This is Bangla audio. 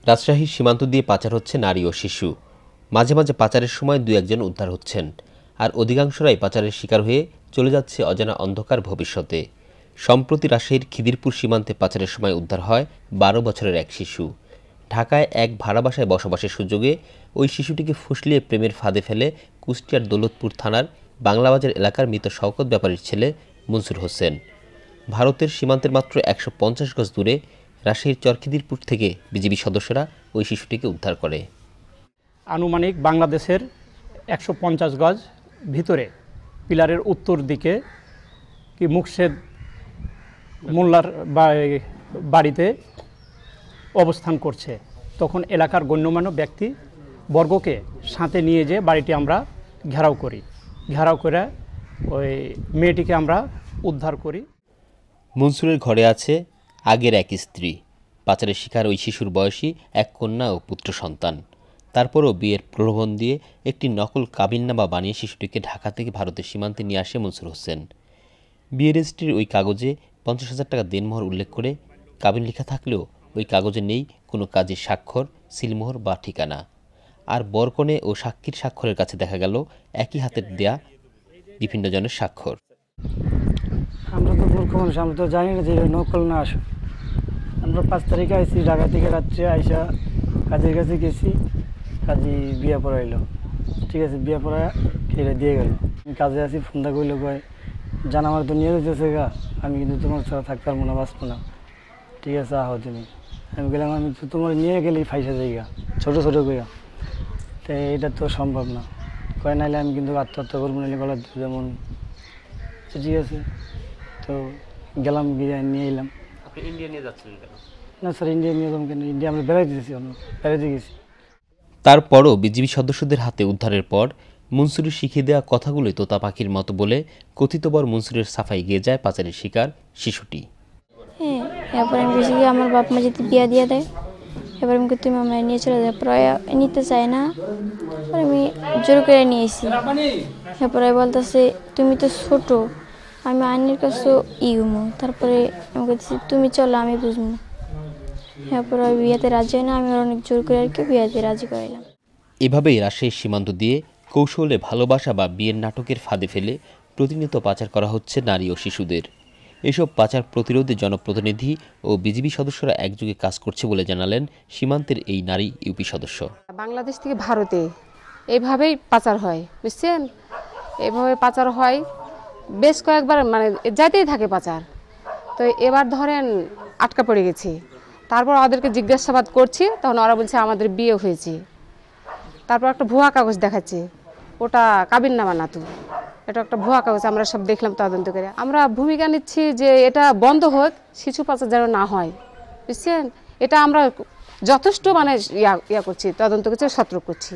রাজশাহীর সীমান্ত দিয়ে পাচার হচ্ছে নারী ও শিশু। মাঝে মাঝে পাচারের সময় দু একজন উদ্ধার হচ্ছেন, আর অধিকাংশরাই পাচারের শিকার হয়ে চলে যাচ্ছে অজানা অন্ধকার ভবিষ্যতে। সম্প্রতি রাজশাহীর খিদিরপুর সীমান্তে পাচারের সময় উদ্ধার হয় ১২ বছরের এক শিশু। ঢাকায় এক ভাড়া বাসায় বসবাসের সুযোগে ওই শিশুটিকে ফুসলিয়ে প্রেমের ফাঁদে ফেলে কুষ্টিয়ার দৌলতপুর থানার বাংলাবাজার এলাকার মৃত শওকত ব্যাপারীর ছেলে মনসুর হোসেন। ভারতের সীমান্তের মাত্র ১৫০ গজ দূরে রাজশাহীর চরখিদিরপুর থেকে বিজিবি সদস্যরা ওই শিশুটিকে উদ্ধার করে। আনুমানিক বাংলাদেশের ১৫০ গজ ভিতরে পিলারের উত্তর দিকে কি মুকশেদ মোল্লার বাড়িতে অবস্থান করছে। তখন এলাকার গণ্যমান্য ব্যক্তি বর্গকে সাথে নিয়ে যে বাড়িটি আমরা ঘেরাও করি। ঘেরাও করে ওই মেয়েটিকে আমরা উদ্ধার করি। মনসুরের ঘরে আছে আগের এক স্ত্রী, পাচারের শিকার ওই শিশুর বয়সী এক কন্যা ও পুত্র সন্তান। তারপরও বিয়ের প্রলোভন দিয়ে একটি নকল কাবিননামা বানিয়ে শিশুটিকে ঢাকা থেকে ভারতের সীমান্তে নিয়ে আসে মনসুর হোসেন। বিয়ের রেজিস্ট্রির ওই কাগজে ৫০,০০০ টাকা দেনমোহর উল্লেখ করে কাবিন লেখা থাকলেও ওই কাগজে নেই কোনো কাজের স্বাক্ষর, সিলমোহর বা ঠিকানা। আর বরকনে ও সাক্ষীর স্বাক্ষরের কাছে দেখা গেল একই হাতের দেয়া বিভিন্ন জনের স্বাক্ষর। আমরা তো মূর্খ মানুষ, আমরা তো জানি না যে নকল না আসো। আমরা ৫ তারিখে আইসি, ঢাকা থেকে রাত্রে আইসা কাজের কাছে গেছি, কাজী বিয়া পড়াইলো। ঠিক আছে, বিয়া পড়া এটা দিয়ে গেল। আমি কাজে আছি, ফোনটা করলো, কয় জান আমার তো নিয়ে যেতেছে গা, আমি কিন্তু তোমার ছাড়া থাকতে পারবো না, বাঁচবো না। ঠিক আছে, আহো তুমি। আমি গেলাম, আমি তো তোমার নিয়ে গেলেই ফাইসা যাইগা, ছোটো ছোটো কইয়া। তো এটা তো সম্ভব না, কয় নাইলে আমি কিন্তু আত্মহত্যা করবো, নাইলে গলা যেমন। ঠিক আছে, তো গেলাম, গিয়ে নিয়ে এলাম। আপনি ইন্ডিয়া নিয়ে যাচ্ছিলেন কেন? না স্যার, ইন্ডিয়া নিয়ে যাবো কেন? ইন্ডিয়া আমরা বেড়াইতে গেছি, বেড়াইতে গেছি। তারপরও বিজিবি সদস্যদের হাতে উদ্ধারের পর মনসুরের শিখিয়ে দেওয়া কথাগুলোই তোতা পাখির মতো বলে কথিতবার মনসুরের সাফাই গিয়ে যায় পাচারের শিকার শিশুটি। হ্যাঁ, এরপর আমি বেশি আমার বাপ মা যদি বিয়া দিয়ে দেয়, এবার আমি তুমি আমরা নিয়ে চলে যাই, প্রায় নিতে চাই না, আমি জোর করে নিয়েছি। এরপরে বলতেছে তুমি তো ছোট, আমি আইনের কাছে ইগুমো। তারপরে আমি বলছি তুমি চলো, আমি বুঝবো। এরপরে বিয়েতে রাজি হয় না, আমি অনেক জোর করে আর কি বিয়েতে রাজি করাইলাম। এভাবেই রাজশাহীর সীমান্ত দিয়ে কৌশলে ভালোবাসা বা বিয়ের নাটকের ফাঁদে ফেলে প্রতিনিয়ত পাচার করা হচ্ছে নারী ও শিশুদের। এসব পাচার প্রতিরোধে জনপ্রতিনিধি ও বিজিবি সদস্যরা একযোগে কাজ করছে বলে জানালেন সীমান্তের এই নারী ইউপি সদস্য। বাংলাদেশ থেকে ভারতে এইভাবেই পাচার হয়, বুঝছেন? এভাবে পাচার হয় বেশ কয়েকবার, মানে যাইতেই থাকে পাচার। তো এবার ধরেন আটকা পড়ে গেছি, তারপর ওদেরকে জিজ্ঞাসাবাদ করছি, তখন ওরা বলছে আমাদের বিয়ে হয়েছে। তারপর একটা ভুয়া কাগজ দেখাচ্ছে, ওটা কাবিননামা না, তো এটা একটা ভুয়া কাগজ। আমরা সব দেখলাম, তদন্ত করে আমরা ভূমিকা নিচ্ছি যে এটা বন্ধ হোক, শিশু পাচার যেন না হয়, বুঝছেন? এটা আমরা যথেষ্ট মানে ইয়া করছি, তদন্ত করছি, সতর্ক করছি।